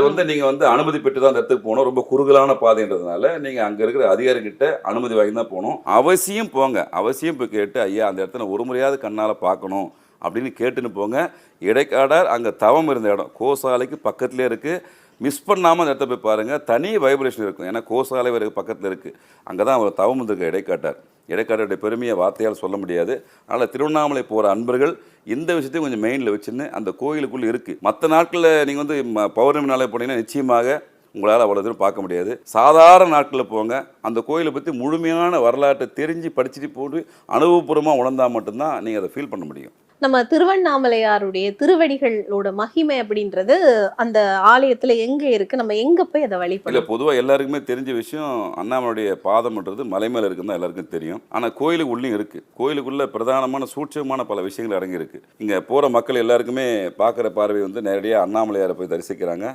அது நீங்க அனுமதி பெற்று தான் அந்த இடத்துக்கு போகணும். ரொம்ப குறுகலான பாதைன்றதுனால, நீங்க அங்க இருக்கிற அதிகாரிகிட்ட அனுமதி வாங்கி தான் போணும். அவசியம் போங்க. அவசியம் போய் கேட்டு, ஐயா அந்த இடத்த நான் ஒரு முறையாவது கண்ணால பார்க்கணும் அப்படின்னு கேட்டுன்னு போங்க. இடைக்காடார் அங்க தவம் இருந்த இடம். கோசாலைக்கு பக்கத்திலேயே இருக்கு. மிஸ் பண்ணாம அந்த இடத்த போய் பாருங்க. தனி வைப்ரேஷன் இருக்கும். ஏன்னா கோசாலை வேற பக்கத்துல இருக்கு. அங்க தான் அவர் தவம் இருந்திருக்க இடைக்காட்டார். இடைக்காட்டருடைய பெருமையை வார்த்தையால் சொல்ல முடியாது. அதனால் திருவண்ணாமலை போகிற அன்பர்கள் இந்த விஷயத்தையும் கொஞ்சம் மெயினில் வச்சுன்னு அந்த கோயிலுக்குள்ளே இருக்குது. மற்ற நாட்களில் நீங்கள் பௌர்ணமி நாளே போனீங்கன்னா நிச்சயமாக உங்களால் அவ்வளோ தூரம் பார்க்க முடியாது. சாதாரண நாட்களில் போங்க. அந்த கோயிலை பற்றி முழுமையான வரலாற்றை தெரிஞ்சு படிச்சுட்டு போட்டு அனுபவபூர்வமாக உணர்ந்தால் மட்டும்தான் நீங்கள் அதை ஃபீல் பண்ண முடியும். நம்ம திருவண்ணாமலையாருடைய திருவடிகளோட மகிமை அப்படின்றது அந்த ஆலயத்துல எங்க இருக்கு, நம்ம எங்க போய் அதை இல்லை, வழிபடலாம்? பொதுவாக எல்லாருக்குமே தெரிஞ்ச விஷயம் அண்ணாமலையுடைய பாதம்ன்றது மலை மேலே இருக்குன்னு தான் எல்லாருக்கும் தெரியும். ஆனால் கோயிலுக்கு உள்ளேயும் இருக்குது. கோயிலுக்குள்ளே பிரதானமான சூட்சமான பல விஷயங்கள் அடங்கியிருக்கு. இங்கே போகிற மக்கள் எல்லாருக்குமே பார்க்குற பார்வை நேரடியாக அண்ணாமலையாரை போய் தரிசிக்கிறாங்க.